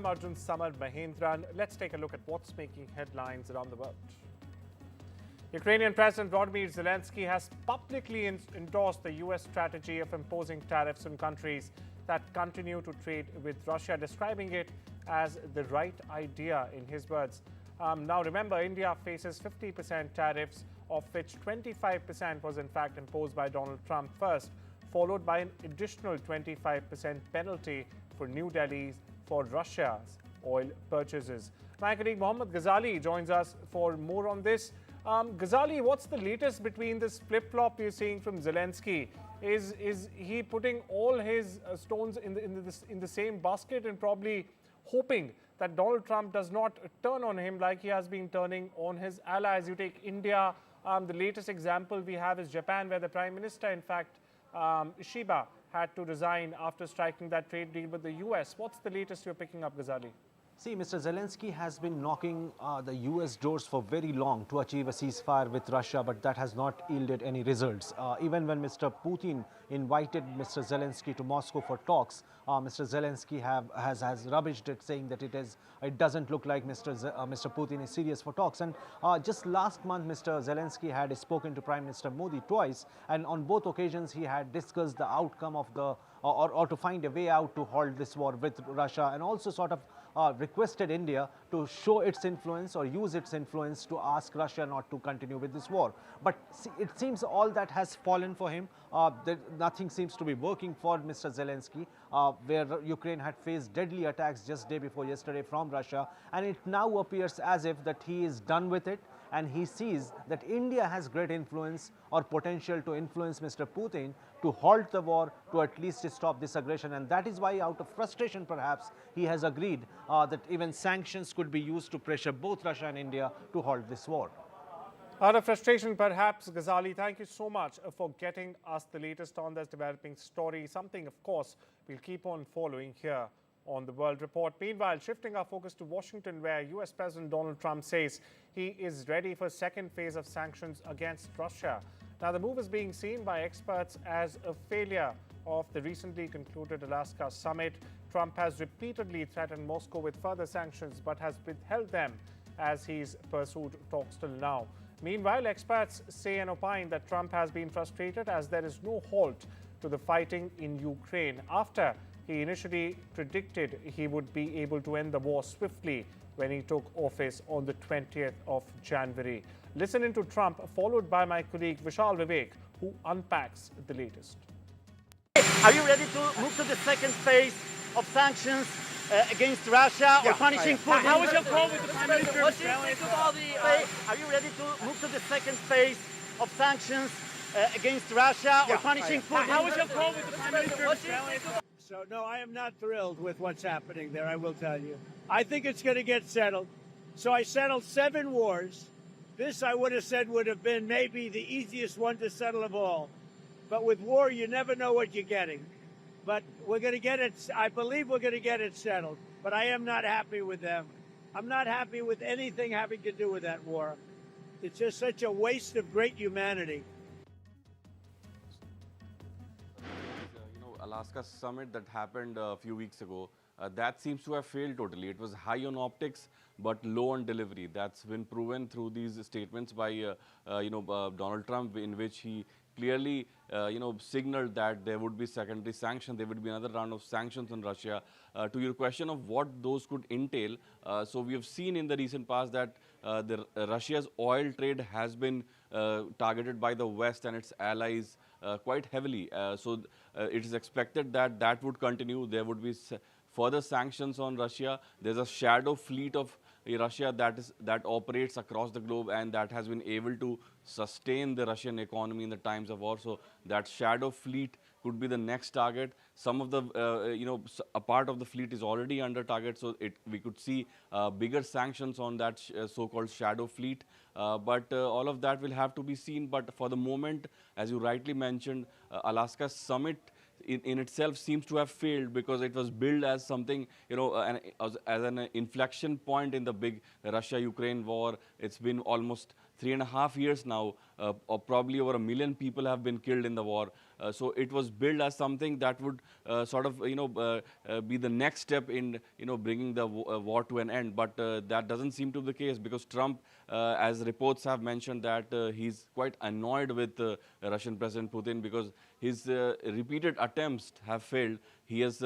Arjun, Samar, Mahendran. Let's take a look at what's making headlines around the world. Ukrainian President Volodymyr Zelenskyy has publicly endorsed the U.S. strategy of imposing tariffs on countries that continue to trade with Russia, describing it as the right idea, in his words. Now, remember, India faces 50% tariffs, of which 25% was in fact imposed by Donald Trump first, followed by an additional 25% penalty for New Delhi's for Russia's oil purchases. My colleague Mohammad Ghazali joins us for more on this. Ghazali, what's the latest between this flip-flop you're seeing from Zelenskyy? Is he putting all his stones in the same basket and probably hoping that Donald Trump does not turn on him like he has been turning on his allies? You take India, the latest example we have is Japan, where the Prime Minister, in fact, Shiba, had to resign after striking that trade deal with the US. What's the latest you're picking up, Ghazali? See, Mr. Zelenskyy has been knocking the US doors for very long to achieve a ceasefire with Russia, but that has not yielded any results. Even when Mr. Putin invited Mr. Zelenskyy to Moscow for talks, Mr. Zelenskyy has rubbished it, saying that it doesn't look like Mr. Putin is serious for talks. And just last month, Mr. Zelenskyy had spoken to Prime Minister Modi twice, and on both occasions he had discussed the outcome of the or to find a way out to halt this war with Russia, and also sort of requested India to show its influence or use its influence to ask Russia not to continue with this war. But see, it seems all that has fallen for him. Nothing seems to be working for Mr. Zelenskyy, where Ukraine had faced deadly attacks just day before yesterday from Russia, and it now appears as if that he is done with it, and he sees that India has great influence or potential to influence Mr. Putin to halt the war, to at least stop this aggression. And that is why, out of frustration perhaps, he has agreed that even sanctions could be used to pressure both Russia and India to halt this war. Out of frustration, perhaps, Ghazali, thank you so much for getting us the latest on this developing story. Something, of course, we'll keep on following here on the World Report. Meanwhile, shifting our focus to Washington, where US President Donald Trump says he is ready for second phase of sanctions against Russia. Now, the move is being seen by experts as a failure of the recently concluded Alaska summit. Trump has repeatedly threatened Moscow with further sanctions, but has withheld them as he's pursued talks till now. Meanwhile, experts say and opine that Trump has been frustrated as there is no halt to the fighting in Ukraine after he initially predicted he would be able to end the war swiftly when he took office on the 20th of January. Listen into Trump, followed by my colleague Vishal Vivek, who unpacks the latest. Are you ready to move to the second phase of sanctions against Russia or punishing Putin? How was your call with the Prime Minister of What do you Australia? think of all the... Are you ready to move to the second phase of sanctions against Russia or punishing Putin? How was your call with the Prime Minister of Australia? So, no, I am not thrilled with what's happening there, I will tell you. I think it's going to get settled. So I settled 7 wars. This, I would have said, would have been maybe the easiest one to settle of all. But with war, you never know what you're getting. But we're going to get it, I believe we're going to get it settled. But I am not happy with them. I'm not happy with anything having to do with that war. It's just such a waste of great humanity. Alaska summit that happened a few weeks ago, that seems to have failed totally. It was high on optics, but low on delivery. That's been proven through these statements by, Donald Trump, in which he clearly, signaled that there would be secondary sanctions, there would be another round of sanctions on Russia. To your question of what those could entail, so we have seen in the recent past that Russia's oil trade has been targeted by the West and its allies quite heavily. So it is expected that that would continue. There would be further sanctions on Russia. There's a shadow fleet of Russia that operates across the globe and that has been able to sustain the Russian economy in the times of war. So that shadow fleet could be the next target. Some of the, a part of the fleet is already under target, so we could see bigger sanctions on that so-called shadow fleet. But all of that will have to be seen. But for the moment, as you rightly mentioned, Alaska summit in itself seems to have failed because it was billed as something, as an inflection point in the big Russia-Ukraine war. It's been almost 3.5 years now, or probably over 1 million people have been killed in the war. So it was billed as something that would be the next step in bringing the war to an end. But that doesn't seem to be the case, because Trump, as reports have mentioned, that he's quite annoyed with Russian President Putin because his repeated attempts have failed. He has,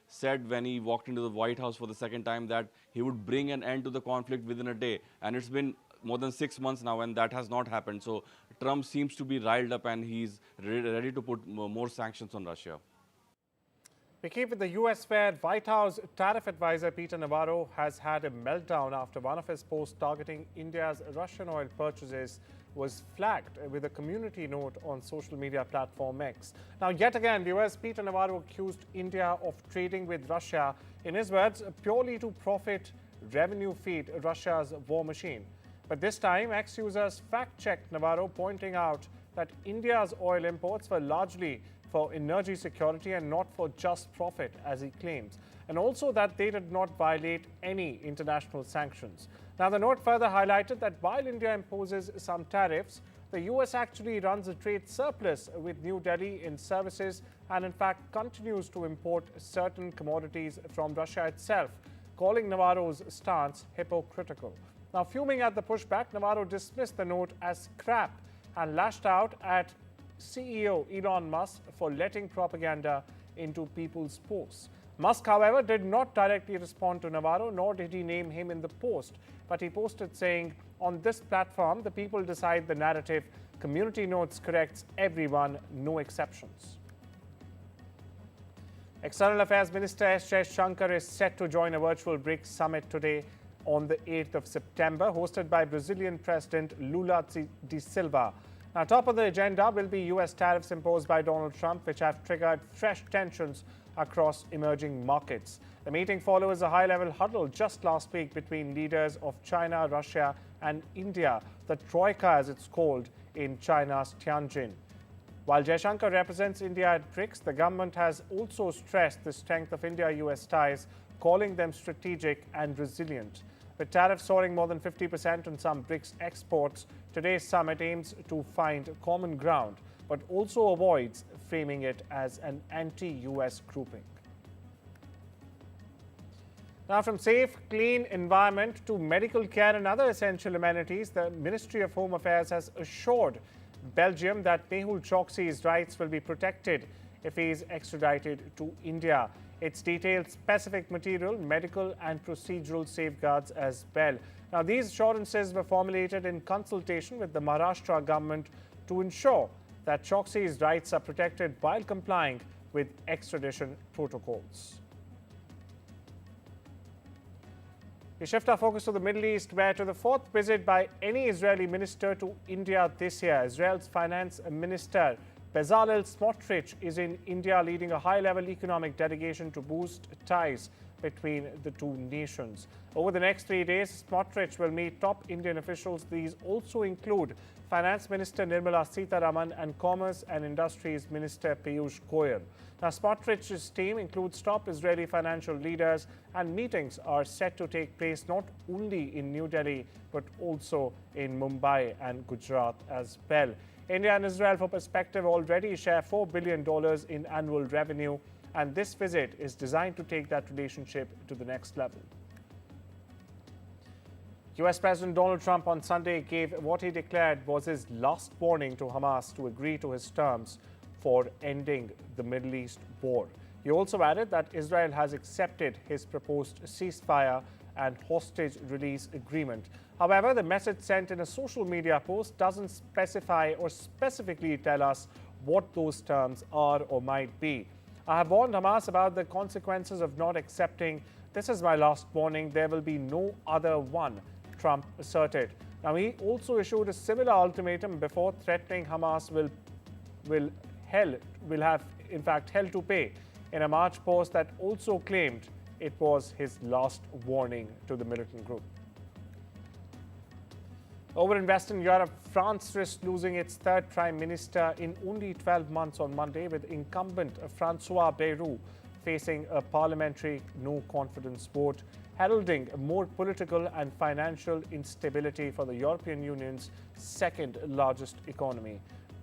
said when he walked into the White House for the second time that he would bring an end to the conflict within a day. And it's been more than 6 months now, and that has not happened. So Trump seems to be riled up, and he's ready to put more sanctions on Russia. We keep with the U.S. where White House tariff advisor Peter Navarro has had a meltdown after one of his posts targeting India's Russian oil purchases was flagged with a community note on social media platform X. Now, yet again, viewers, Peter Navarro accused India of trading with Russia, in his words, purely to profit, revenue feed Russia's war machine. But this time, X users fact-checked Navarro, pointing out that India's oil imports were largely for energy security and not for just profit, as he claims, and also that they did not violate any international sanctions. Now, the note further highlighted that while India imposes some tariffs, the US actually runs a trade surplus with New Delhi in services and in fact continues to import certain commodities from Russia itself, calling Navarro's stance hypocritical. Now, fuming at the pushback, Navarro dismissed the note as crap and lashed out at CEO Elon Musk for letting propaganda into people's posts. Musk, however, did not directly respond to Navarro, nor did he name him in the post, but he posted saying, "On this platform, the people decide the narrative. Community notes corrects everyone, no exceptions." External Affairs Minister S. Jaishankar is set to join a virtual BRICS summit today on the 8th of September, hosted by Brazilian President Lula da Silva. Now, top of the agenda will be U.S. tariffs imposed by Donald Trump, which have triggered fresh tensions across emerging markets. The meeting follows a high-level huddle just last week between leaders of China, Russia and India, the Troika as it's called, in China's Tianjin. While Jaishankar represents India at BRICS, the government has also stressed the strength of India-US ties, calling them strategic and resilient. With tariffs soaring more than 50% on some BRICS exports, today's summit aims to find common ground, but also avoids framing it as an anti-US grouping. Now, from safe, clean environment to medical care and other essential amenities, the Ministry of Home Affairs has assured Belgium that Mehul Choksi's rights will be protected if he is extradited to India. It's detailed specific material, medical and procedural safeguards as well. Now, these assurances were formulated in consultation with the Maharashtra government to ensure that Choksi's rights are protected while complying with extradition protocols. We shift our focus to the Middle East, where to the fourth visit by any Israeli minister to India this year, Israel's finance minister Bezalel Smotrich is in India leading a high-level economic delegation to boost ties between the two nations. Over the next 3 days, Smotrich will meet top Indian officials. These also include Finance Minister Nirmala Sitharaman and Commerce and Industries Minister Piyush Goyal. Now, Smotrich's team includes top Israeli financial leaders, and meetings are set to take place not only in New Delhi but also in Mumbai and Gujarat as well. India and Israel, for perspective, already share $4 billion in annual revenue, and this visit is designed to take that relationship to the next level. US President Donald Trump on Sunday gave what he declared was his last warning to Hamas to agree to his terms for ending the Middle East war. He also added that Israel has accepted his proposed ceasefire and hostage release agreement. However, the message sent in a social media post doesn't specify or specifically tell us what those terms are or might be. I have warned Hamas about the consequences of not accepting. This is my last warning. There will be no other one, Trump asserted. Now, he also issued a similar ultimatum before threatening Hamas will have in fact hell to pay in a March post that also claimed it was his last warning to the militant group. Over in Western Europe, France risks losing its third prime minister in only 12 months on Monday, with incumbent François Bayrou facing a parliamentary no-confidence vote, heralding more political and financial instability for the European Union's second-largest economy.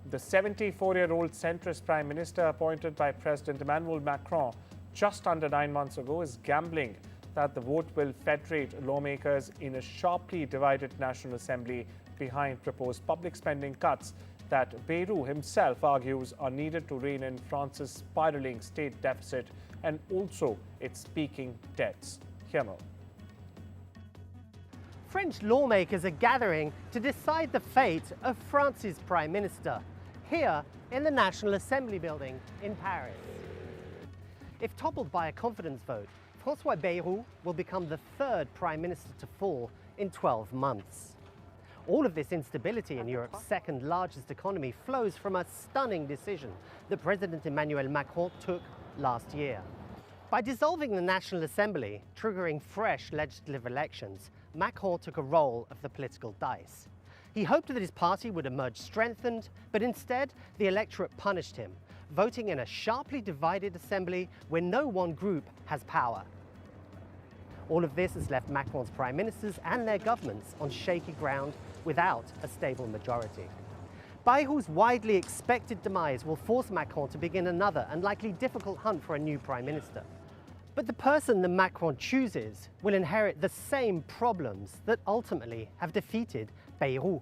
The 74-year-old centrist Prime Minister appointed by President Emmanuel Macron just under 9 months ago is gambling that the vote will federate lawmakers in a sharply divided National Assembly behind proposed public spending cuts that Bayrou himself argues are needed to rein in France's spiraling state deficit and also its peaking debts. Here more. French lawmakers are gathering to decide the fate of France's Prime Minister, here in the National Assembly building in Paris. If toppled by a confidence vote, François Bayrou will become the third Prime Minister to fall in 12 months. All of this instability in Europe's second largest economy flows from a stunning decision that President Emmanuel Macron took last year. By dissolving the National Assembly, triggering fresh legislative elections, Macron took a roll of the political dice. He hoped that his party would emerge strengthened, but instead the electorate punished him, voting in a sharply divided assembly where no one group has power. All of this has left Macron's prime ministers and their governments on shaky ground without a stable majority. Bayrou's widely expected demise will force Macron to begin another and likely difficult hunt for a new prime minister. But the person that Macron chooses will inherit the same problems that ultimately have defeated Bayrou.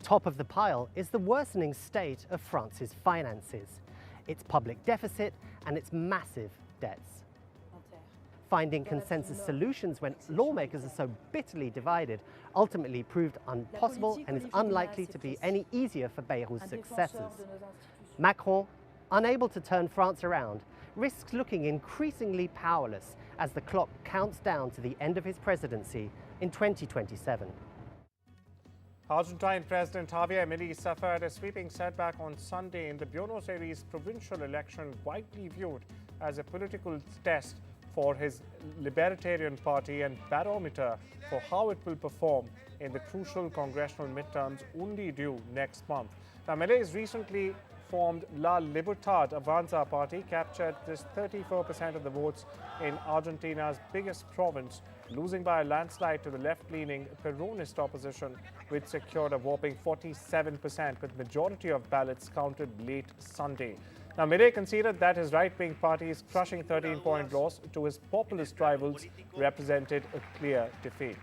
Top of the pile is the worsening state of France's finances, its public deficit and its massive debts. Finding consensus solutions when lawmakers are so bitterly divided ultimately proved impossible and is unlikely to be any easier for Bayrou's successors. Macron, unable to turn France around, risks looking increasingly powerless as the clock counts down to the end of his presidency in 2027. Argentine President Javier Milei suffered a sweeping setback on Sunday in the Buenos Aires provincial election, widely viewed as a political test for his Libertarian Party and barometer for how it will perform in the crucial congressional midterms only due next month. Now, Milei's recently formed La Libertad Avanza party captured just 34% of the votes in Argentina's biggest province, losing by a landslide to the left-leaning Peronist opposition, which secured a whopping 47%, with majority of ballots counted late Sunday. Now, Milei conceded that his right-wing party's crushing 13-point loss to his populist rivals represented a clear defeat.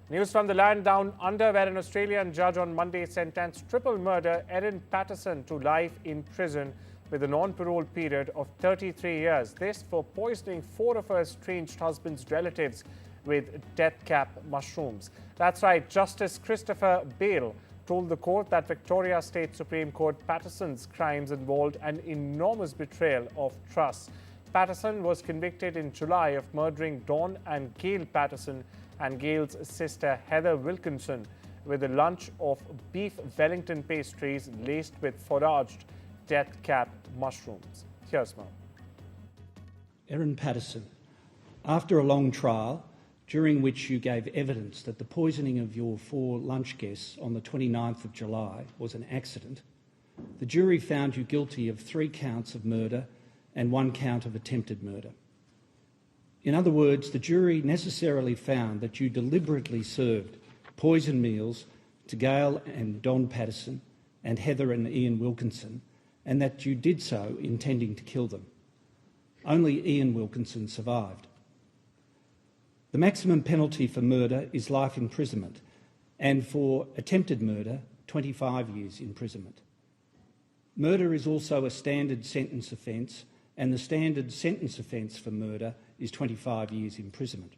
News from the land down under, where an Australian judge on Monday sentenced triple murder Erin Patterson to life in prison with a non-parole period of 33 years. This for poisoning 4 of her estranged husband's relatives with death cap mushrooms. That's right, Justice Christopher Bale told the court that Victoria State Supreme Court Patterson's crimes involved an enormous betrayal of trust. Patterson was convicted in July of murdering Dawn and Gail Patterson and Gail's sister Heather Wilkinson with a lunch of beef Wellington pastries laced with foraged death cap mushrooms. Here's more. Erin Patterson, after a long trial, during which you gave evidence that the poisoning of your 4 lunch guests on the 29th of July was an accident, the jury found you guilty of 3 counts of murder and 1 count of attempted murder. In other words, the jury necessarily found that you deliberately served poison meals to Gail and Don Patterson and Heather and Ian Wilkinson, and that you did so intending to kill them. Only Ian Wilkinson survived. The maximum penalty for murder is life imprisonment, and for attempted murder, 25 years imprisonment. Murder is also a standard sentence offence, and the standard sentence offence for murder is 25 years imprisonment.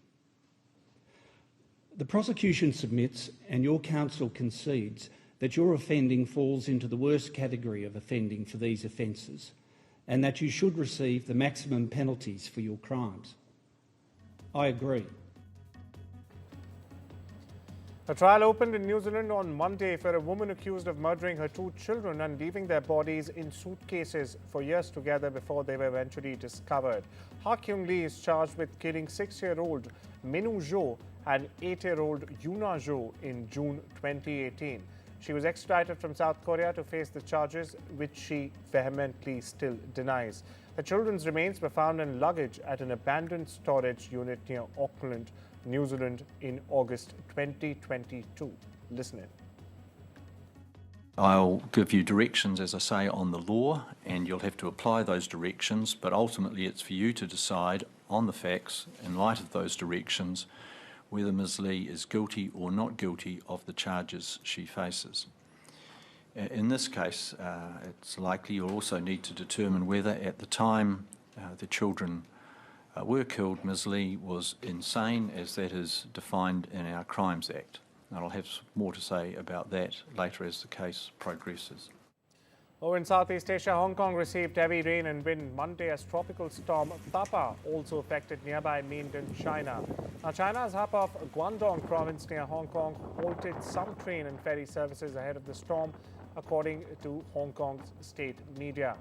The prosecution submits, and your counsel concedes, that your offending falls into the worst category of offending for these offences, and that you should receive the maximum penalties for your crimes. I agree. A trial opened in New Zealand on Monday for a woman accused of murdering her 2 children and leaving their bodies in suitcases for years together before they were eventually discovered. Ha Kyung Lee is charged with killing 6-year-old Minu Zhou and 8-year-old Yuna Zhou in June 2018. She was extradited from South Korea to face the charges, which she vehemently still denies. The children's remains were found in luggage at an abandoned storage unit near Auckland, New Zealand in August 2022. Listen in. I'll give you directions, as I say, on the law, and you'll have to apply those directions, but ultimately it's for you to decide on the facts, in light of those directions, whether Ms Lee is guilty or not guilty of the charges she faces. In this case, it's likely you'll also need to determine whether at the time the children were killed, Ms Lee was insane, as that is defined in our Crimes Act. And I'll have more to say about that later as the case progresses. Over in Southeast Asia, Hong Kong received heavy rain and wind Monday as tropical storm Tapa also affected nearby mainland China. Now, China's hub of Guangdong province near Hong Kong halted some train and ferry services ahead of the storm, according to Hong Kong's state media.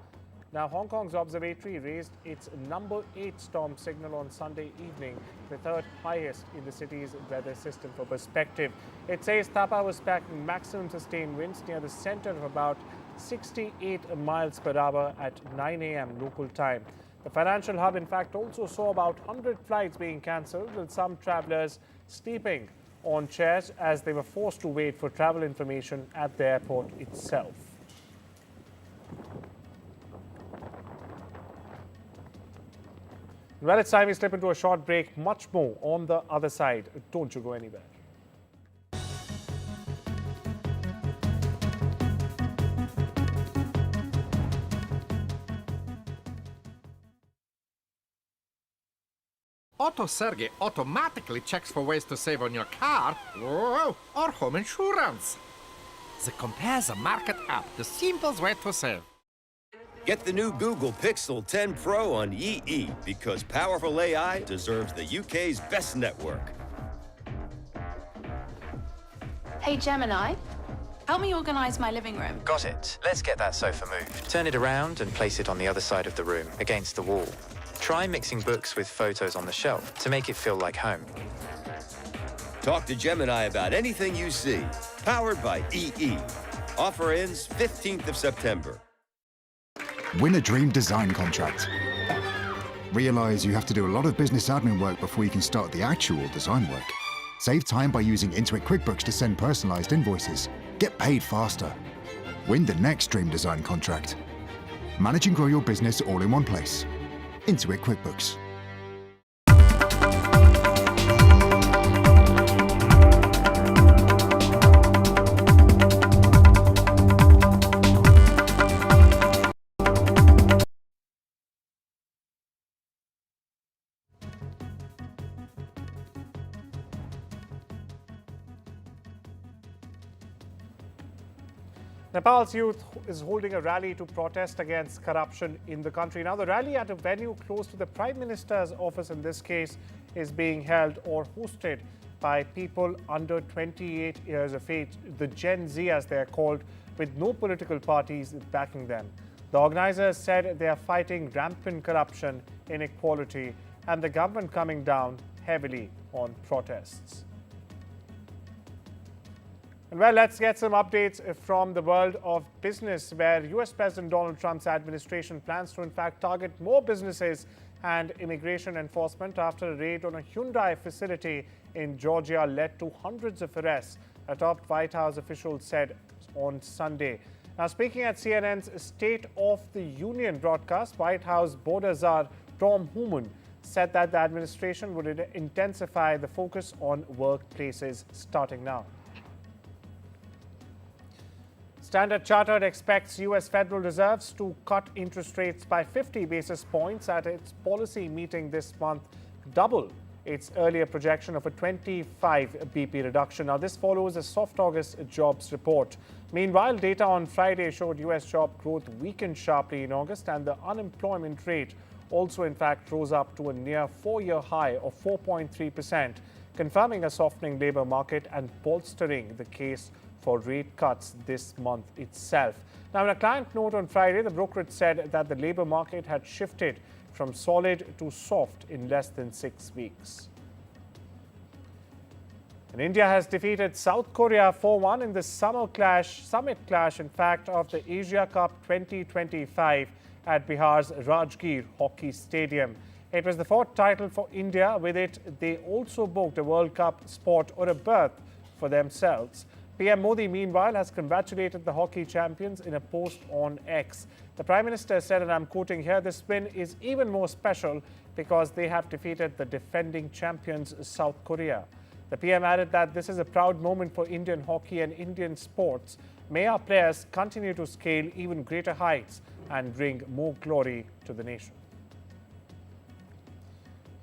Now, Hong Kong's observatory raised its number 8 storm signal on Sunday evening, the third highest in the city's weather system. For perspective, it says Tapa was packing maximum sustained winds near the center of about 68 miles per hour at 9 a.m. local time. The financial hub, in fact, also saw about 100 flights being cancelled, with some travelers sleeping on chairs as they were forced to wait for travel information at the airport itself. Well, it's time we slip into a short break. Much more on the other side. Don't you go anywhere. Auto Sergey automatically checks for ways to save on your car or home insurance. The Compares the Market app, the simplest way to save. Get the new Google Pixel 10 Pro on EE because powerful AI deserves the UK's best network. Hey Gemini, help me organise my living room. Got it. Let's get that sofa moved. Turn it around and place it on the other side of the room, against the wall. Try mixing books with photos on the shelf to make it feel like home. Talk to Gemini about anything you see. Powered by EE. Offer ends 15th of September. Win a dream design contract. Realize you have to do a lot of business admin work before you can start the actual design work. Save time by using Intuit QuickBooks to send personalized invoices. Get paid faster. Win the next dream design contract. Manage and grow your business all in one place. Intuit QuickBooks. Nepal's youth is holding a rally to protest against corruption in the country. Now, the rally at a venue close to the Prime Minister's office in this case is being held or hosted by people under 28 years of age, the Gen Z as they are called, with no political parties backing them. The organizers said they are fighting rampant corruption, inequality, and the government coming down heavily on protests. Well, let's get some updates from the world of business, where US President Donald Trump's administration plans to, in fact, target more businesses and immigration enforcement after a raid on a Hyundai facility in Georgia led to hundreds of arrests, a top White House official said on Sunday. Now, speaking at CNN's State of the Union broadcast, White House border czar Tom Homan said that the administration would intensify the focus on workplaces starting now. Standard Chartered expects U.S. Federal Reserves to cut interest rates by 50 basis points at its policy meeting this month, double its earlier projection of a 25 BP reduction. Now, this follows a soft August jobs report. Meanwhile, data on Friday showed U.S. job growth weakened sharply in August, and the unemployment rate also, in fact, rose up to a near 4-year high of 4.3%, confirming a softening labor market and bolstering the case for rate cuts this month itself. Now, in a client note on Friday, the brokerage said that the labor market had shifted from solid to soft in less than 6 weeks. And India has defeated South Korea 4-1 in the summit clash, in fact, of the Asia Cup 2025 at Bihar's Rajgir Hockey Stadium. It was the 4th title for India. With it, they also booked a World Cup spot or a berth for themselves. PM Modi, meanwhile, has congratulated the hockey champions in a post on X. The Prime Minister said, and I'm quoting here, "This win is even more special because they have defeated the defending champions, South Korea." The PM added that this is a proud moment for Indian hockey and Indian sports. May our players continue to scale even greater heights and bring more glory to the nation.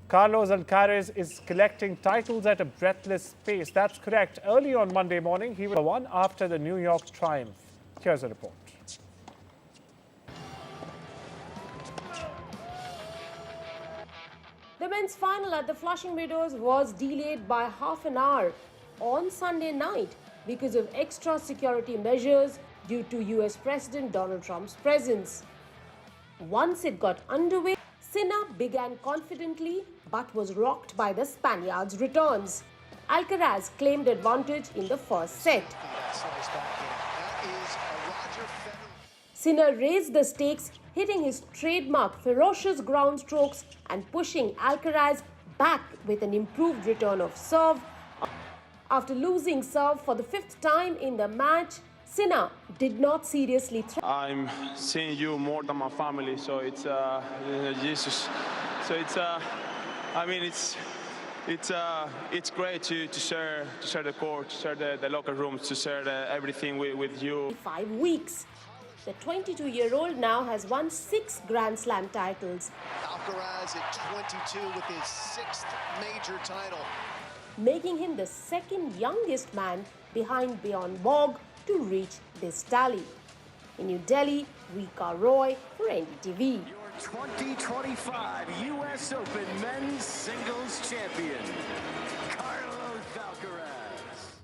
Carlos Alcaraz is collecting titles at a breathless pace. That's correct. Early on Monday morning, he won after the New York triumph. Here's a report. The men's final at the Flushing Meadows was delayed by half an hour on Sunday night because of extra security measures due to US President Donald Trump's presence. Once it got underway, Sinner began confidently but was rocked by the Spaniards' returns. Alcaraz claimed advantage in the first set. Sinner raised the stakes, hitting his trademark ferocious ground strokes and pushing Alcaraz back with an improved return of serve. After losing serve for the fifth time in the match, Sinner did not seriously threaten. I'm seeing you more than my family, so it's Jesus. So it's I mean it's great to share the court, to share the locker rooms, to share everything with you. 5 weeks. The 22-year-old now has won 6 Grand Slam titles. Alcaraz at 22 with his 6th major title, making him the second youngest man behind Bjorn Borg to reach this tally. In New Delhi, Rika Roy for NDTV. your 2025 U.S. Open men's singles champion, Carlos Alcaraz.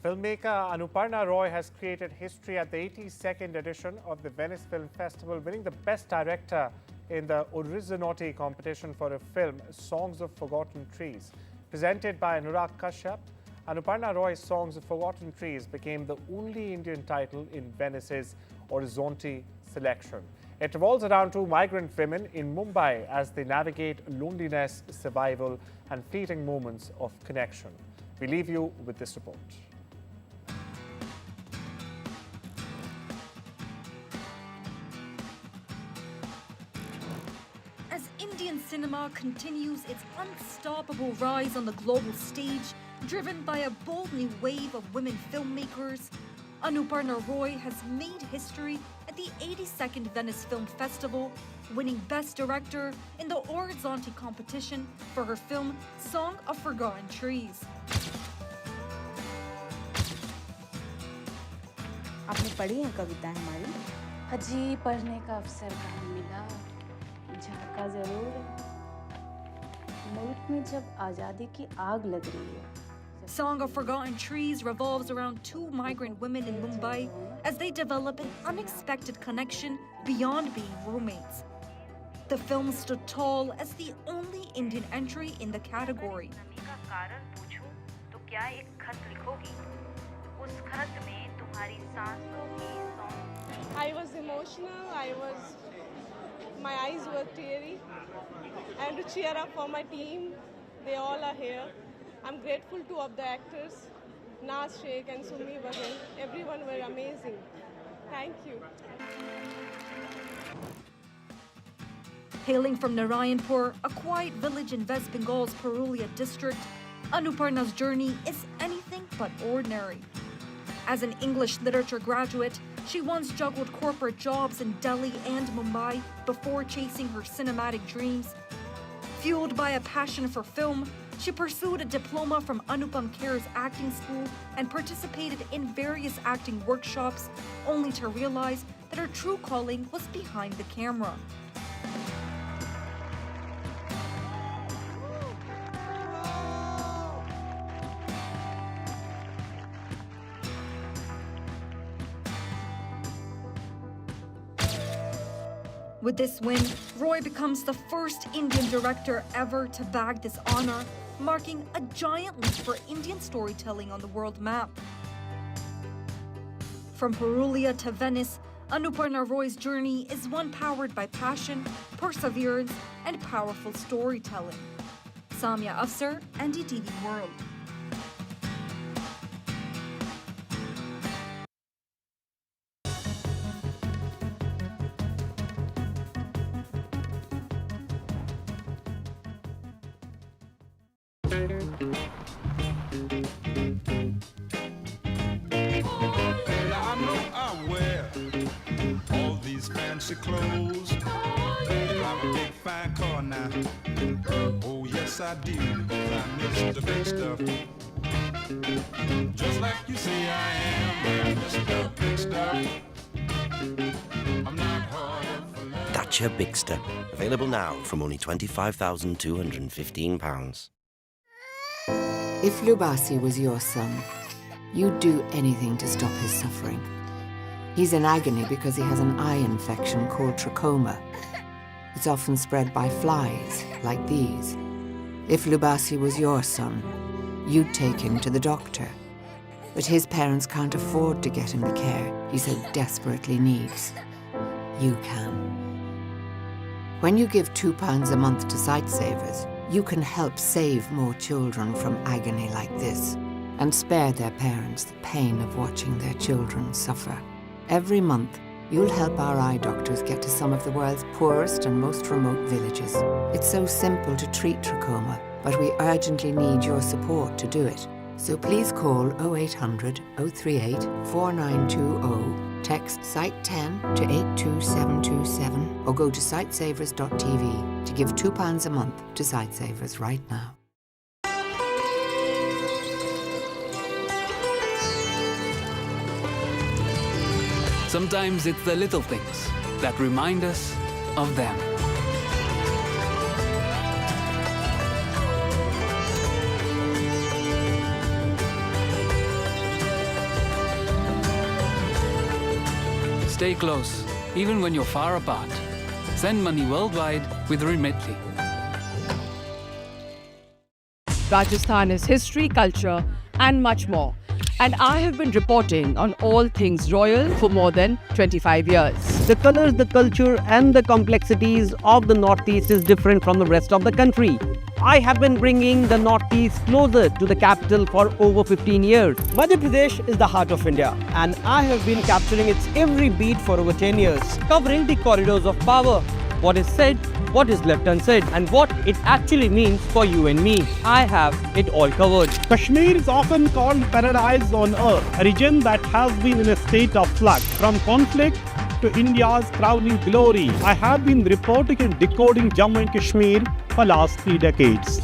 Filmmaker Anuparna Roy has created history at the 82nd edition of the Venice Film Festival, winning the Best Director in the Orizzonati competition for a film, Songs of Forgotten Trees. Presented by Anurag Kashyap, Anuparna Roy's Songs of Forgotten Trees became the only Indian title in Venice's Orizzonati selection. It revolves around 2 migrant women in Mumbai as they navigate loneliness, survival, and fleeting moments of connection. We leave you with this report. As Indian cinema continues its unstoppable rise on the global stage, driven by a bold new wave of women filmmakers, Anuparna Roy has made history at the 82nd Venice Film Festival, winning Best Director in the Orizzonati competition for her film Song of Forgotten Trees. आपने पढ़ी हैं कविताएं हमारी? अजी पढ़ने का अवसर कहाँ मिला, झांका जरूर मुल्क में जब आज़ादी की आग लग रही है. Song of Forgotten Trees revolves around 2 migrant women in Mumbai as they develop an unexpected connection beyond being roommates. The film stood tall as the only Indian entry in the category. I was emotional, my eyes were teary, and to cheer up for my team, they all are here. I'm grateful to all the actors, Naz Sheikh and Sumi Baghel. Everyone were amazing. Thank you. Hailing from Narayanpur, a quiet village in West Bengal's Purulia district, Anuparna's journey is anything but ordinary. As an English literature graduate, she once juggled corporate jobs in Delhi and Mumbai before chasing her cinematic dreams. Fueled by a passion for film, she pursued a diploma from Anupam Kher's acting school and participated in various acting workshops, only to realize that her true calling was behind the camera. With this win, Roy becomes the first Indian director ever to bag this honor, marking a giant leap for Indian storytelling on the world map. From Purulia to Venice, Anuparna Roy's journey is one powered by passion, perseverance, and powerful storytelling. Samia Afsar, NDTV World. I know I wear all these fancy clothes. I'm a big fine car now. Oh yes I do. I miss the big stuff. Just like you say I am Mr. Big Stuff. I'm not hard for love. That's your Bigster. Available now from only £25,215. If Lubasi was your son, you'd do anything to stop his suffering. He's in agony because he has an eye infection called trachoma. It's often spread by flies, like these. If Lubasi was your son, you'd take him to the doctor. But his parents can't afford to get him the care he so desperately needs. You can. When you give £2 a month to Sightsavers, you can help save more children from agony like this and spare their parents the pain of watching their children suffer. Every month, you'll help our eye doctors get to some of the world's poorest and most remote villages. It's so simple to treat trachoma, but we urgently need your support to do it. So please call 0800 038 4920, text Site10 to 82727, or go to sightsavers.tv to give £2 a month to Sightsavers right now. Sometimes it's the little things that remind us of them. Stay close, even when you're far apart. Send money worldwide with Remitly. Rajasthan is history, culture, and much more. And I have been reporting on all things royal for more than 25 years. The colors, the culture, and the complexities of the Northeast is different from the rest of the country. I have been bringing the Northeast closer to the capital for over 15 years. Madhya Pradesh is the heart of India, and I have been capturing its every beat for over 10 years, covering the corridors of power, what is said, what is left unsaid, and what it actually means for you and me. I have it all covered. Kashmir is often called paradise on earth, a region that has been in a state of flux from conflict to India's crowning glory. I have been reporting and decoding Jammu and Kashmir for last 3 decades.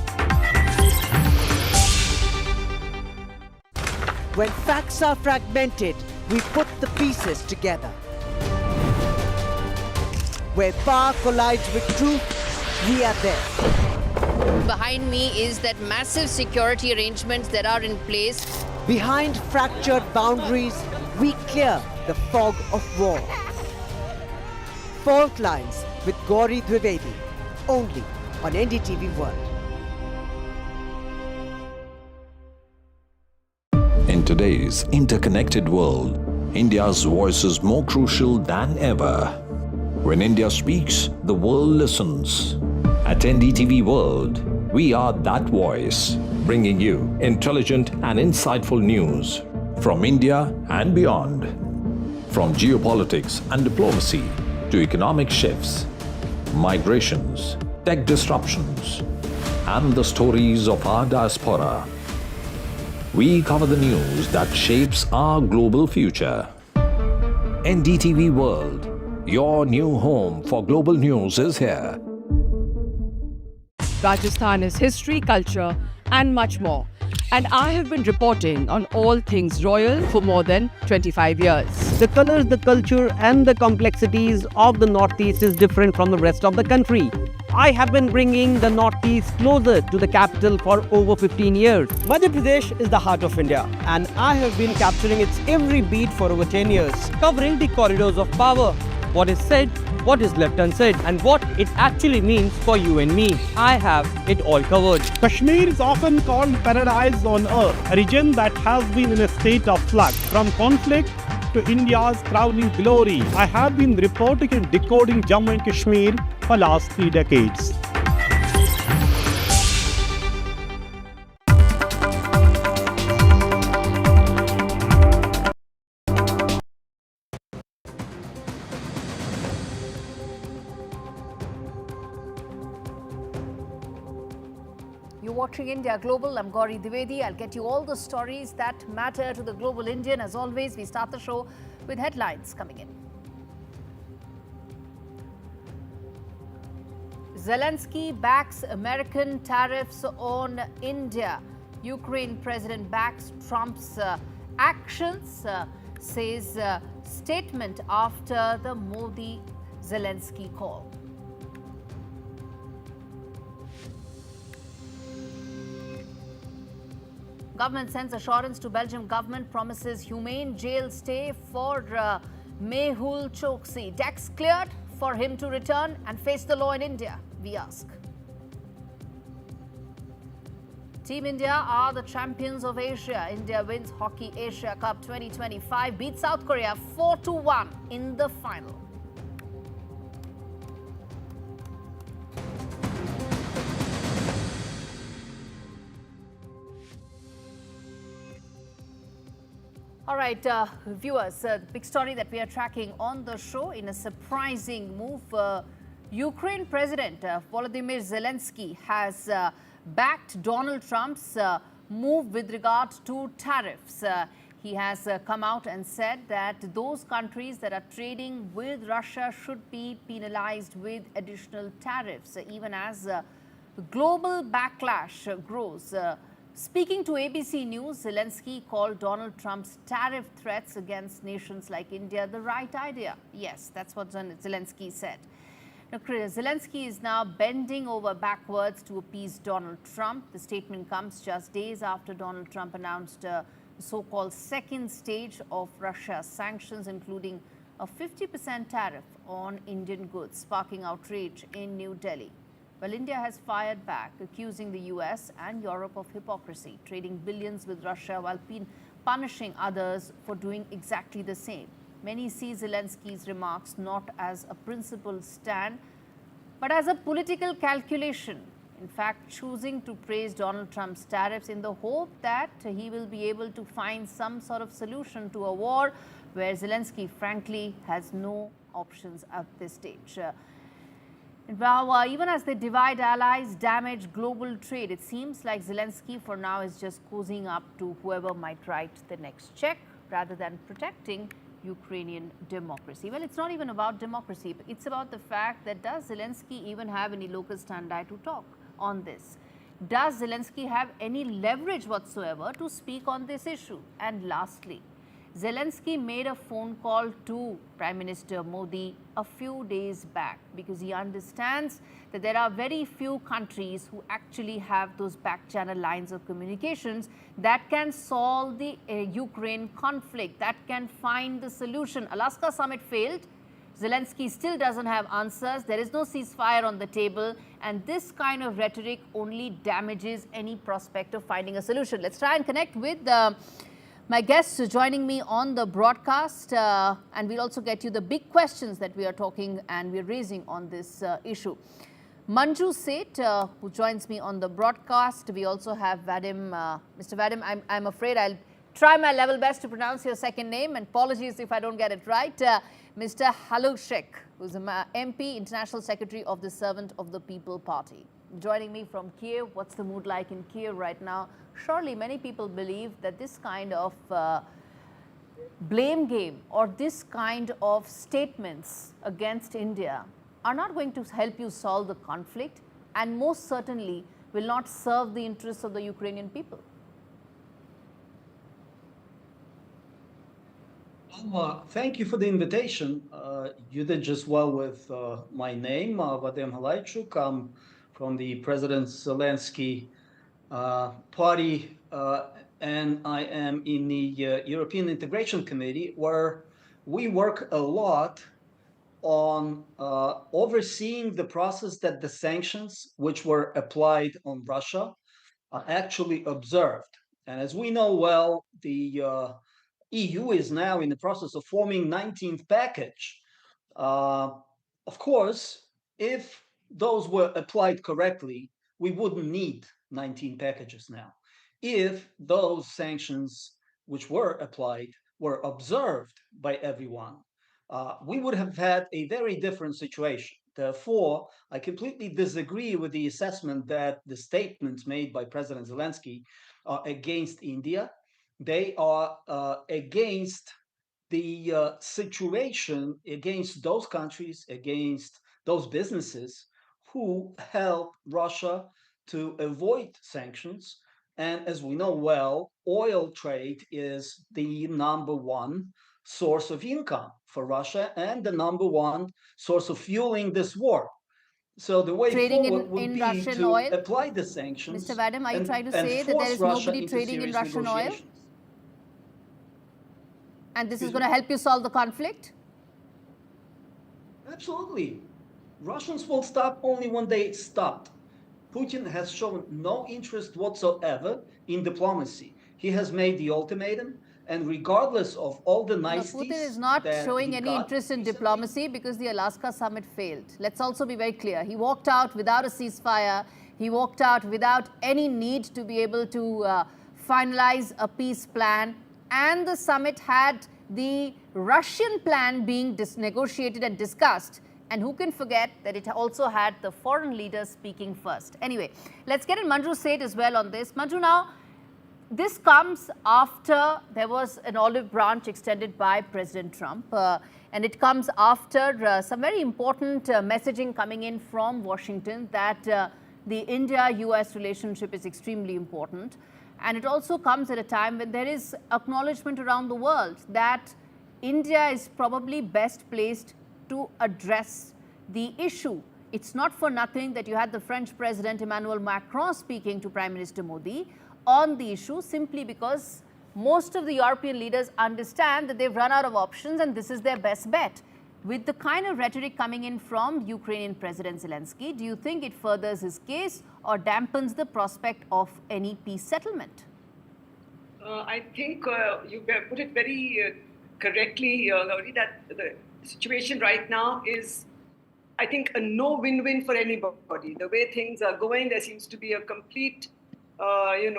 When facts are fragmented, we put the pieces together. Where power collides with truth, we are there. Behind me is that massive security arrangements that are in place. Behind fractured boundaries, we clear the fog of war. Fault Lines with Gauri Dwivedi, only on NDTV World. In today's interconnected world, India's voice is more crucial than ever. When India speaks, the world listens. At NDTV World, we are that voice, bringing you intelligent and insightful news from India and beyond. From geopolitics and diplomacy to economic shifts, migrations, tech disruptions, and the stories of our diaspora. We cover the news that shapes our global future. NDTV World, your new home for global news, is here. Rajasthan is history, culture, and much more. And I have been reporting on all things royal for more than 25 years. The colors, the culture, and the complexities of the Northeast is different from the rest of the country. I have been bringing the Northeast closer to the capital for over 15 years. Madhya Pradesh is the heart of India, and I have been capturing its every beat for over 10 years, covering the corridors of power, what is said, what is left unsaid, and what it actually means for you and me. I have it all covered. Kashmir is often called paradise on earth, a region that has been in a state of flux from conflict to India's crowning glory. I have been reporting and decoding Jammu and Kashmir for last 3 decades. You're watching India Global. I'm Gauri Dwivedi. I'll get you all the stories that matter to the global Indian. As always, we start the show with headlines coming in. Zelenskyy backs American tariffs on India. Ukraine president backs Trump's actions, says statement after the Modi-Zelenskyy call. Government sends assurance to Belgium government, promises humane jail stay for Mehul Choksi. Decks cleared for him to return and face the law in India, we ask. Team India are the champions of Asia. India wins Hockey Asia Cup 2025, beats South Korea 4-1 in the final. All right, viewers, the big story that we are tracking on the show in a surprising move. Ukraine President Volodymyr Zelenskyy has backed Donald Trump's move with regard to tariffs. He has come out and said that those countries that are trading with Russia should be penalized with additional tariffs, even as the global backlash grows. Speaking to ABC News, Zelenskyy called Donald Trump's tariff threats against nations like India the right idea. Yes, that's what Zelenskyy said. Now, Zelenskyy is now bending over backwards to appease Donald Trump. The statement comes just days after Donald Trump announced the so-called second stage of Russia's sanctions, including a 50% tariff on Indian goods, sparking outrage in New Delhi. Well, India has fired back, accusing the US and Europe of hypocrisy, trading billions with Russia while punishing others for doing exactly the same. Many see Zelenskyy's remarks not as a principled stand, but as a political calculation. In fact, choosing to praise Donald Trump's tariffs in the hope that he will be able to find some sort of solution to a war where Zelenskyy, frankly, has no options at this stage. Now, even as they divide allies, damage global trade, it seems like Zelenskyy for now is just cozying up to whoever might write the next check rather than protecting Ukrainian democracy. Well, it's not even about democracy, but it's about the fact that does Zelenskyy even have any locus standi to talk on this? Does Zelenskyy have any leverage whatsoever to speak on this issue? And lastly, Zelenskyy made a phone call to Prime Minister Modi a few days back because he understands that there are very few countries who actually have those back channel lines of communications that can solve the Ukraine conflict, that can find the solution. Alaska summit failed. Zelenskyy still doesn't have answers. There is no ceasefire on the table. And this kind of rhetoric only damages any prospect of finding a solution. Let's try and connect with my guests joining me on the broadcast, and we'll also get you the big questions that we are talking and we're raising on this issue. Manju Seth, who joins me on the broadcast. We also have Vadim. Mr. Vadim, I'm afraid I'll try my level best to pronounce your second name, and apologies if I don't get it right. Mr. Halushek, who's an MP, International Secretary of the Servant of the People Party. Joining me from Kiev. What's the mood like in Kiev right now? Surely many people believe that this kind of blame game or this kind of statements against India are not going to help you solve the conflict and most certainly will not serve the interests of the Ukrainian people. Thank you for the invitation. You did just well with my name, Vadim Halaychuk. I'm from the President Zelenskyy party, and I am in the European Integration Committee, where we work a lot on overseeing the process that the sanctions which were applied on Russia are actually observed. And as we know well, the EU is now in the process of forming 19th package. Of course, if those were applied correctly, we wouldn't need 19 packages now. If those sanctions which were applied were observed by everyone, we would have had a very different situation. Therefore, I completely disagree with the assessment that the statements made by President Zelenskyy are against India. They are against the situation, against those countries, against those businesses who help Russia to avoid sanctions. And as we know well, oil trade is the number one source of income for Russia and the number one source of fueling this war. So the way trading forward would in be Russian to oil? apply the sanctions. Mr. Vadim, are you trying to and say that there is force Russia nobody into trading in serious Russian oil? negotiations. And this is going to help you solve the conflict? Absolutely. Russians will stop only when they stop. Putin has shown no interest whatsoever in diplomacy. He has made the ultimatum, and regardless of all the niceties, Putin is not showing any got, interest in diplomacy because the Alaska summit failed. Let's also be very clear. He walked out without a ceasefire. He walked out without any need to be able to finalize a peace plan. And the summit had the Russian plan being negotiated and discussed. And who can forget that it also had the foreign leaders speaking first. Anyway, let's get in Manju's say as well on this. Manju, now, this comes after there was an olive branch extended by President Trump. And it comes after some very important messaging coming in from Washington that the India-US relationship is extremely important. And it also comes at a time when there is acknowledgement around the world that India is probably best placed to address the issue. It's not for nothing that you had the French President Emmanuel Macron speaking to Prime Minister Modi on the issue, simply because most of the European leaders understand that they've run out of options and this is their best bet. With the kind of rhetoric coming in from Ukrainian President Zelenskyy, do you think it furthers his case or dampens the prospect of any peace settlement? I think you put it very correctly, Gauri, that the situation right now is, I think, a no win-win for anybody. The way things are going, there seems to be a complete, a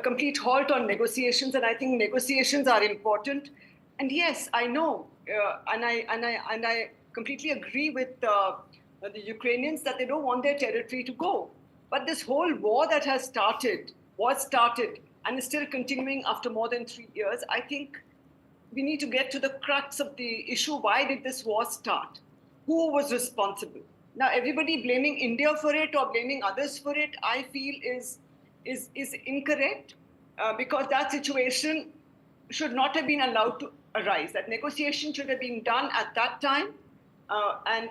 complete halt on negotiations, and I think negotiations are important. And yes, I know, and I completely agree with the Ukrainians that they don't want their territory to go. But this whole war that has started, and is still continuing after more than 3 years, I think we need to get to the crux of the issue. Why did this war start? Who was responsible? Now, everybody blaming India for it or blaming others for it, I feel is incorrect, because that situation should not have been allowed to arise. That negotiation should have been done at that time, and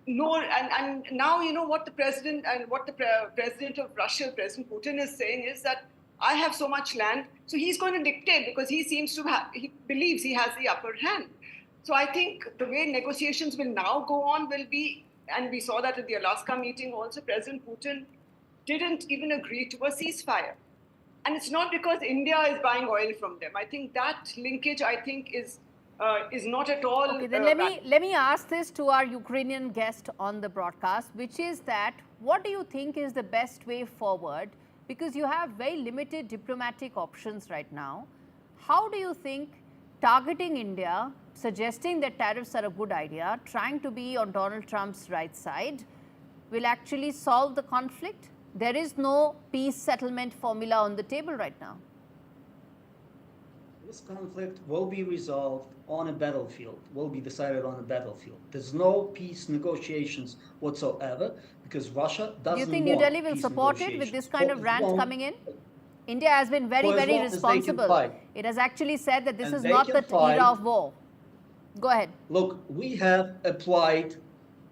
now, you know, what the president and what the president of Russia, President Putin, is saying is that I have so much land, so he's going to dictate because he seems to he believes he has the upper hand. So I think the way negotiations will now go on will be, and we saw that at the Alaska meeting also, President Putin didn't even agree to a ceasefire. And it's not because India is buying oil from them. I think that linkage, is not at all. Okay, then let me ask this to our Ukrainian guest on the broadcast, which is that what do you think is the best way forward? Because you have very limited diplomatic options right now. How do you think targeting India, suggesting that tariffs are a good idea, trying to be on Donald Trump's right side, will actually solve the conflict? There is no peace settlement formula on the table right now. This conflict will be resolved on a battlefield, will be decided on a battlefield. There's no peace negotiations whatsoever because Russia doesn't want. Do you think New Delhi will support it with this kind of rant coming in? India has been very, very responsible. It has actually said that this is not the era of war. Go ahead. Look, we have applied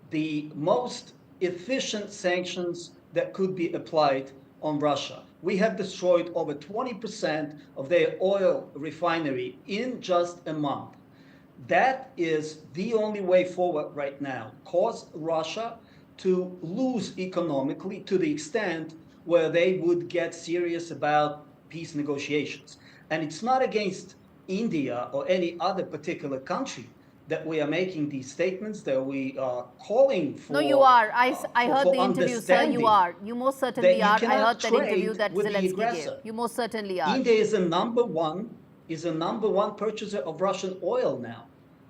the most efficient sanctions that could be applied on Russia. We have destroyed over 20% of their oil refinery in just a month. That is the only way forward right now. Cause Russia to lose economically to the extent where they would get serious about peace negotiations. And it's not against India or any other particular country that we are making these statements, that we are calling for. No, you are. I heard the interview, sir. You are. You most certainly are. I heard that interview that Zelenskyy gave. You most certainly are. India is a number one purchaser of Russian oil now.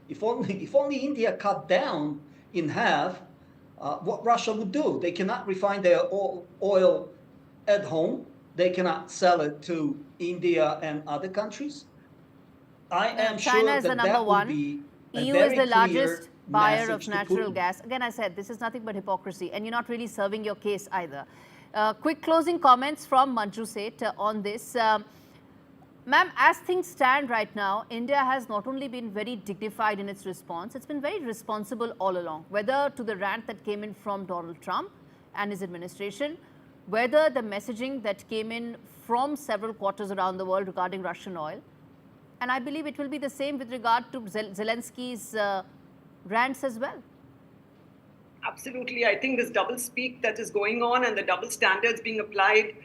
If only India cut down in half, what Russia would do. They cannot refine their oil at home. They cannot sell it to India and other countries. I am China sure is the that number would one. be a EU very is the clear largest buyer of message to natural Putin. gas. Again, I said this is nothing but hypocrisy, and you're not really serving your case either. Quick closing comments from Manju Seth on this. Ma'am, as things stand right now, India has not only been very dignified in its response, it's been very responsible all along, whether to the rant that came in from Donald Trump and his administration, whether the messaging that came in from several quarters around the world regarding Russian oil. And I believe it will be the same with regard to Zelensky's rants as well. Absolutely. I think this double speak that is going on and the double standards being applied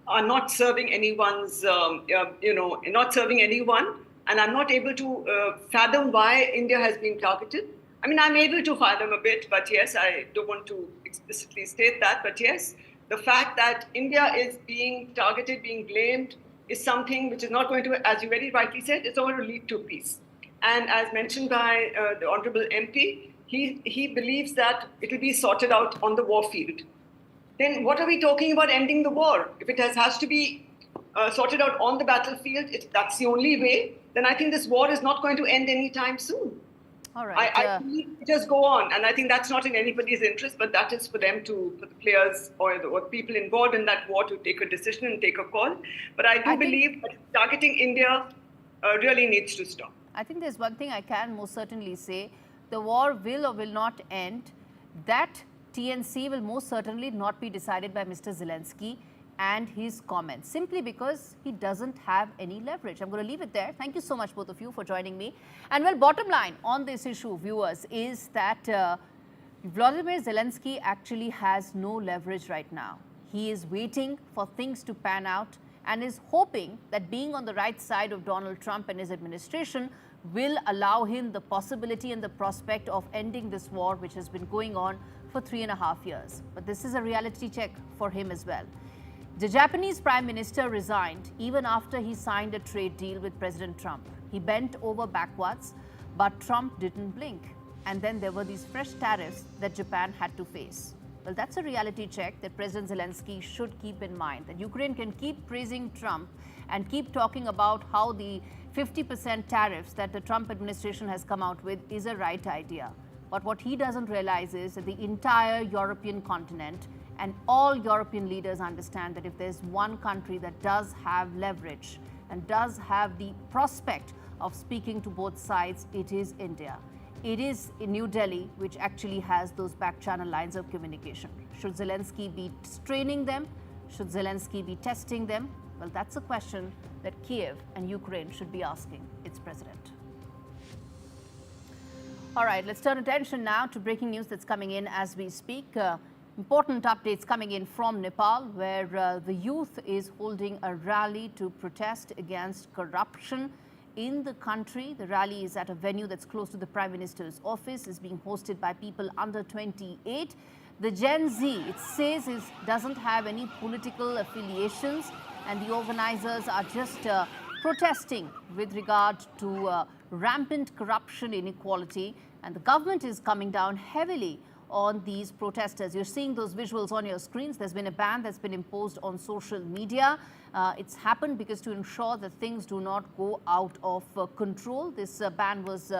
are not serving anyone's, not serving anyone. And I'm not able to fathom why India has been targeted. I mean, I'm able to fathom a bit, but yes, I don't want to explicitly state that. But yes, the fact that India is being targeted, being blamed, is something which is not going to, as you very rightly said, it's not going to lead to peace. And as mentioned by the Honorable MP, he believes that it will be sorted out on the war field. Then what are we talking about ending the war? If it has to be sorted out on the battlefield, that's the only way, then I think this war is not going to end anytime soon. All right. I believe it just go on. And I think that's not in anybody's interest, but that is for them for the players or people involved in that war to take a decision and take a call. But I do believe that targeting India really needs to stop. I think there's one thing I can most certainly say. The war will or will not end. That TNC will most certainly not be decided by Mr. Zelenskyy and his comments, simply because he doesn't have any leverage. I'm going to leave it there. Thank you so much, both of you, for joining me. And well, bottom line on this issue, viewers, is that Vladimir Zelenskyy actually has no leverage right now. He is waiting for things to pan out and is hoping that being on the right side of Donald Trump and his administration will allow him the possibility and the prospect of ending this war, which has been going on for 3.5 years. But this is a reality check for him as well. The Japanese Prime Minister resigned even after he signed a trade deal with President Trump. He bent over backwards, but Trump didn't blink. And then there were these fresh tariffs that Japan had to face. Well, that's a reality check that President Zelenskyy should keep in mind, that Ukraine can keep praising Trump and keep talking about how the 50% tariffs that the Trump administration has come out with is a right idea. But what he doesn't realize is that the entire European continent and all European leaders understand that if there's one country that does have leverage and does have the prospect of speaking to both sides, it is India. It is in New Delhi which actually has those back channel lines of communication. Should Zelenskyy be straining them? Should Zelenskyy be testing them? Well, that's a question that Kiev and Ukraine should be asking its president. All right, let's turn attention now to breaking news that's coming in as we speak. Important updates coming in from Nepal, where the youth is holding a rally to protest against corruption in the country. The rally is at a venue that's close to the Prime Minister's office, is being hosted by people under 28. The Gen Z, it says, doesn't have any political affiliations, and the organizers are just protesting with regard to rampant corruption, inequality, and the government is coming down heavily on these protesters. You're seeing those visuals on your screens. There's been a ban that's been imposed on social media. It's happened because to ensure that things do not go out of control. This ban was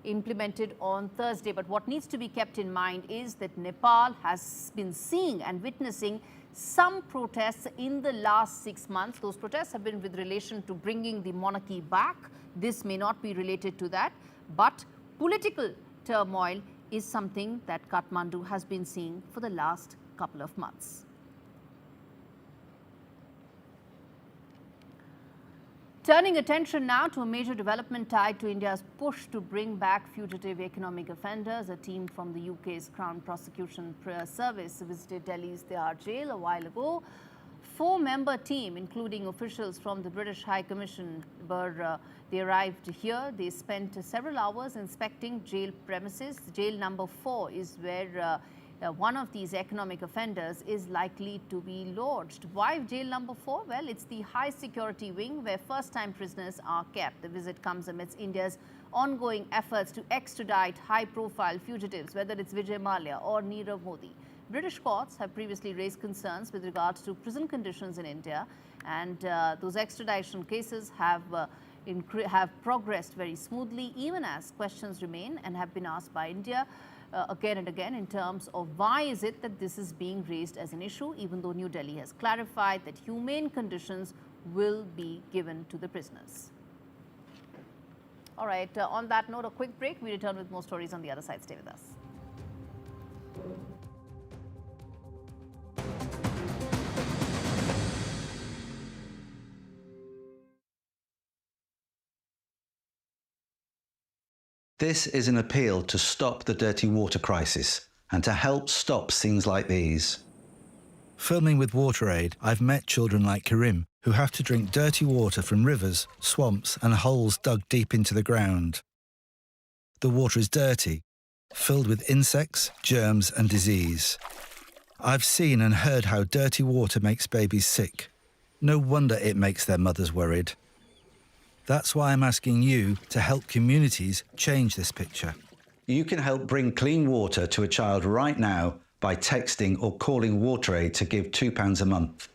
implemented on Thursday. But what needs to be kept in mind is that Nepal has been seeing and witnessing some protests in the last 6 months. Those protests have been with relation to bringing the monarchy back. This may not be related to that, but political turmoil is something that Kathmandu has been seeing for the last couple of months. Turning attention now to a major development tied to India's push to bring back fugitive economic offenders. A team from the UK's Crown Prosecution Service visited Delhi's Tihar jail a while ago. 4-member team, including officials from the British High Commission, they arrived here. They spent several hours inspecting jail premises. Jail number 4 is where one of these economic offenders is likely to be lodged. Why jail number 4? Well, it's the high security wing where first-time prisoners are kept. The visit comes amidst India's ongoing efforts to extradite high-profile fugitives, whether it's Vijay Mallya or Nirav Modi. British courts have previously raised concerns with regards to prison conditions in India, and those extradition cases have progressed very smoothly, even as questions remain and have been asked by India again and again in terms of why is it that this is being raised as an issue, even though New Delhi has clarified that humane conditions will be given to the prisoners. All right, on that note, a quick break. We return with more stories on the other side. Stay with us. This is an appeal to stop the dirty water crisis and to help stop scenes like these. Filming with WaterAid, I've met children like Karim who have to drink dirty water from rivers, swamps and holes dug deep into the ground. The water is dirty, filled with insects, germs and disease. I've seen and heard how dirty water makes babies sick. No wonder it makes their mothers worried. That's why I'm asking you to help communities change this picture. You can help bring clean water to a child right now by texting or calling WaterAid to give £2 a month.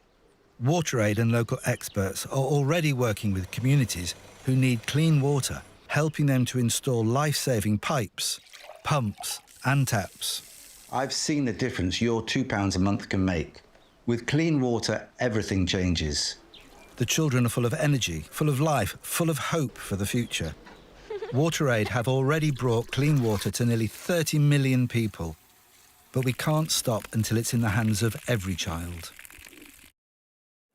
WaterAid and local experts are already working with communities who need clean water, helping them to install life-saving pipes, pumps and taps. I've seen the difference your £2 a month can make. With clean water, everything changes. The children are full of energy, full of life, full of hope for the future. WaterAid have already brought clean water to nearly 30 million people. But we can't stop until it's in the hands of every child.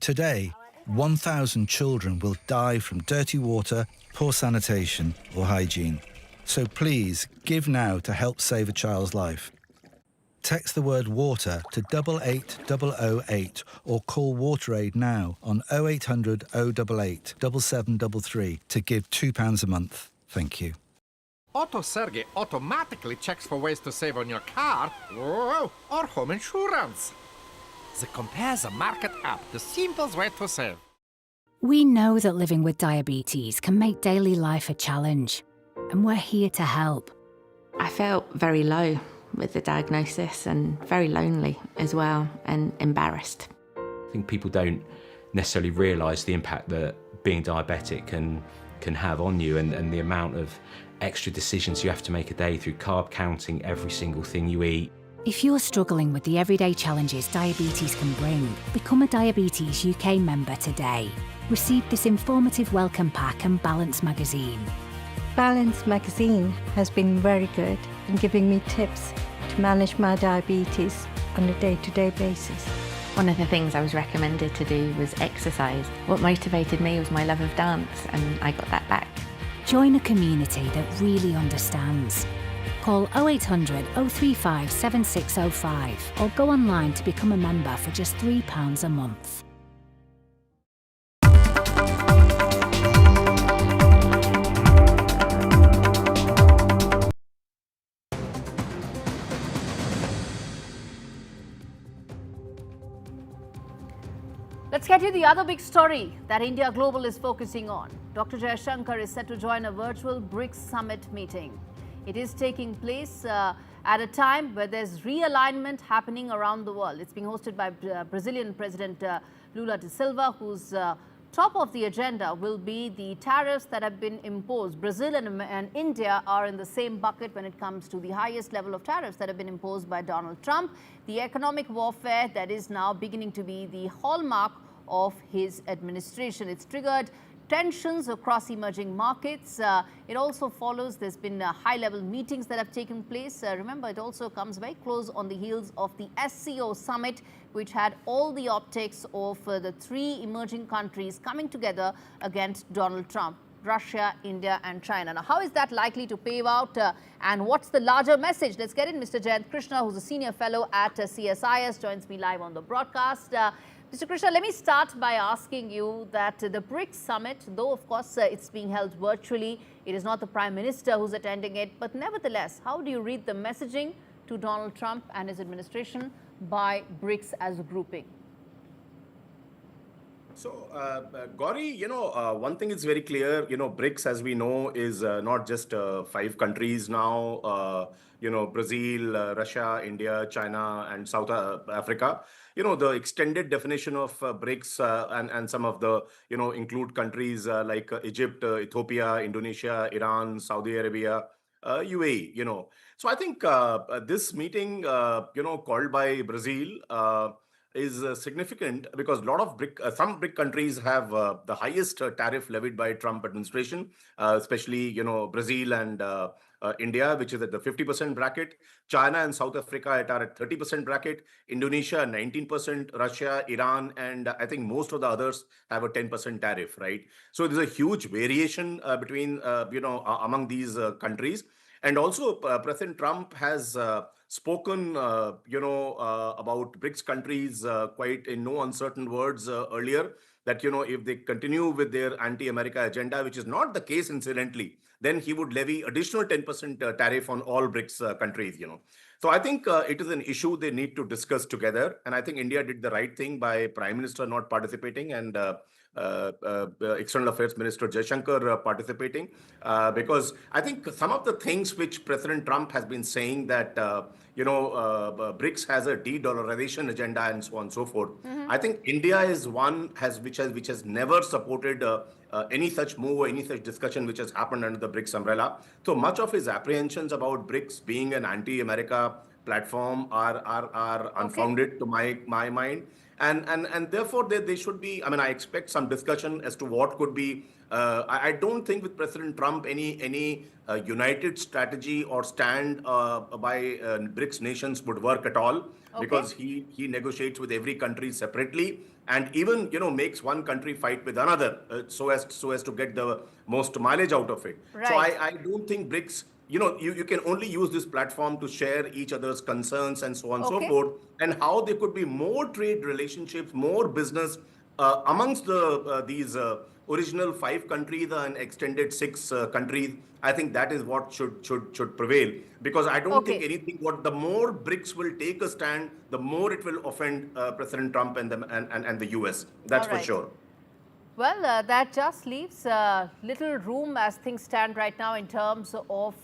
Today, 1,000 children will die from dirty water, poor sanitation or hygiene. So please, give now to help save a child's life. Text the word water to 88008 or call WaterAid now on 0800 088 7733 to give £2 a month. Thank you. Auto Sergey automatically checks for ways to save on your car or home insurance. The Compare the Market app, the simplest way to save. We know that living with diabetes can make daily life a challenge, and we're here to help. I felt very low with the diagnosis and very lonely as well and embarrassed. I think people don't necessarily realise the impact that being diabetic can have on you and the amount of extra decisions you have to make a day through carb counting every single thing you eat. If you're struggling with the everyday challenges diabetes can bring, become a Diabetes UK member today. Receive this informative welcome pack and Balance magazine. Balance magazine has been very good in giving me tips to manage my diabetes on a day-to-day basis. One of the things I was recommended to do was exercise. What motivated me was my love of dance, and I got that back. Join a community that really understands. Call 0800 035 7605 or go online to become a member for just £3 a month. Let's get you the other big story that India Global is focusing on. Dr. Jaishankar is set to join a virtual BRICS summit meeting. It is taking place at a time where there's realignment happening around the world. It's being hosted by Brazilian President Lula da Silva, whose top of the agenda will be the tariffs that have been imposed. Brazil and India are in the same bucket when it comes to the highest level of tariffs that have been imposed by Donald Trump. The economic warfare that is now beginning to be the hallmark of his administration. It's triggered tensions across emerging markets. It also follows, there's been high-level meetings that have taken place. Remember, it also comes very close on the heels of the SCO summit, which had all the optics of the three emerging countries coming together against Donald Trump: Russia, India and China. Now, how is that likely to pave out and what's the larger message? Let's get in. Mr. Jayant Krishna, who's a senior fellow at CSIS, joins me live on the broadcast. Mr. Krishna, let me start by asking you that the BRICS summit, though of course it's being held virtually, it is not the Prime Minister who's attending it, but nevertheless, how do you read the messaging to Donald Trump and his administration by BRICS as a grouping? So, Gauri, one thing is very clear, BRICS, as we know, is not just 5 countries now, Brazil, Russia, India, China, and South Africa. The extended definition of BRICS and some of the, include countries like Egypt, Ethiopia, Indonesia, Iran, Saudi Arabia, UAE, So I think this meeting, called by Brazil, is significant because a lot of some BRIC countries have the highest tariff levied by Trump administration, especially Brazil and India, which is at the 50% bracket. China and South Africa are at 30% bracket. Indonesia 19%. Russia, Iran, and I think most of the others have a 10% tariff. Right. So there's a huge variation between among these countries. And also, President Trump has spoken, about BRICS countries quite in no uncertain words earlier, that, if they continue with their anti-America agenda, which is not the case, incidentally, then he would levy additional 10% tariff on all BRICS countries, So I think it is an issue they need to discuss together. And I think India did the right thing by Prime Minister not participating and External Affairs Minister Jaishankar participating, because I think some of the things which President Trump has been saying that, BRICS has a de-dollarization agenda and so on and so forth. I think India is one which has never supported any such move or any such discussion which has happened under the BRICS umbrella. So much of his apprehensions about BRICS being an anti-America platform are unfounded to my mind. And therefore, they should be, I expect some discussion as to what could be, I don't think with President Trump any united strategy or stand by BRICS nations would work at all, because he negotiates with every country separately and even, makes one country fight with another so as to get the most mileage out of it. Right. So I don't think BRICS, you can only use this platform to share each other's concerns and so on and so forth, and how there could be more trade relationships, more business amongst these original 5 countries and extended 6 countries. I think that is what should prevail, because I don't think anything. The more BRICS will take a stand, the more it will offend President Trump and the US. That's for sure. Well, that just leaves little room as things stand right now in terms of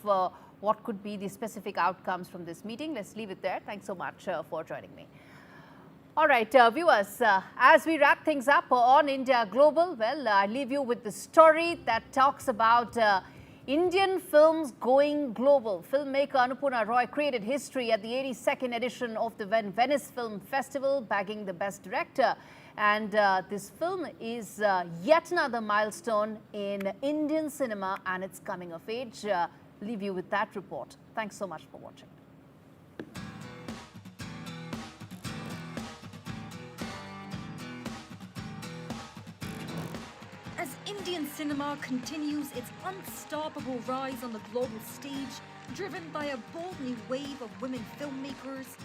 what could be the specific outcomes from this meeting. Let's leave it there. Thanks so much for joining me. All right, viewers, as we wrap things up on India Global, well, I leave you with the story that talks about Indian films going global. Filmmaker Anuparna Roy created history at the 82nd edition of the Venice Film Festival, bagging the Best Director. And this film is yet another milestone in Indian cinema and its coming of age. Leave you with that report. Thanks so much for watching. As Indian cinema continues its unstoppable rise on the global stage, driven by a bold new wave of women filmmakers,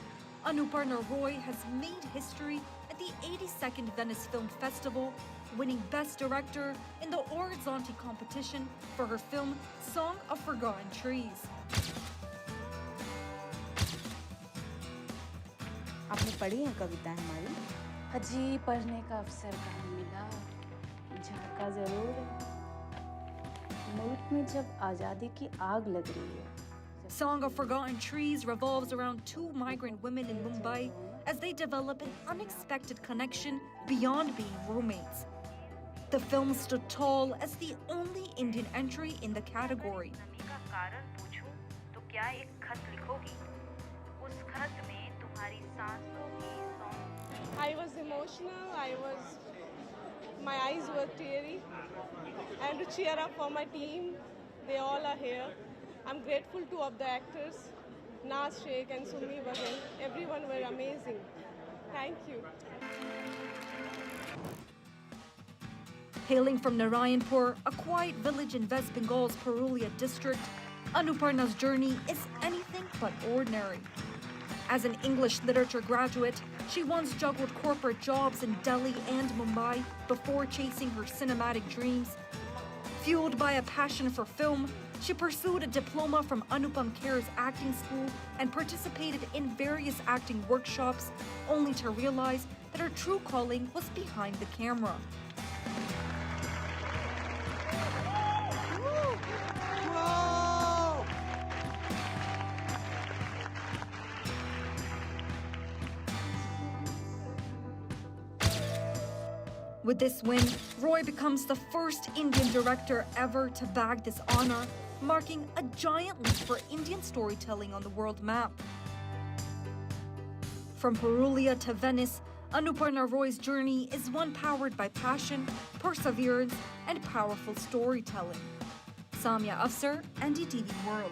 Anuparna Roy has made history at the 82nd Venice Film Festival, winning Best Director in the Horizonte competition for her film Song of Forgotten Trees. आपने पढ़ी हैं कविताएं हमारी? अजी पढ़ने का अवसर कहाँ मिला? झांका जरूर मुल्क में जब आज़ादी की आग लग रही है. Song of Forgotten Trees revolves around 2 migrant women in Mumbai as they develop an unexpected connection beyond being roommates. The film stood tall as the only Indian entry in the category. I was emotional, my eyes were teary, and to cheer up for my team, they all are here. I'm grateful to all the actors, Naz Sheikh and Sumi Bagan. Everyone were amazing. Thank you. Hailing from Narayanpur, a quiet village in West Bengal's Purulia district, Anuparna's journey is anything but ordinary. As an English literature graduate, she once juggled corporate jobs in Delhi and Mumbai before chasing her cinematic dreams. Fueled by a passion for film, she pursued a diploma from Anupam Kher's acting school and participated in various acting workshops, only to realize that her true calling was behind the camera. With this win, Roy becomes the first Indian director ever to bag this honor, marking a giant leap for Indian storytelling on the world map. From Purulia to Venice, Anuparna Roy's journey is one powered by passion, perseverance, and powerful storytelling. Samia Afsar, NDTV World.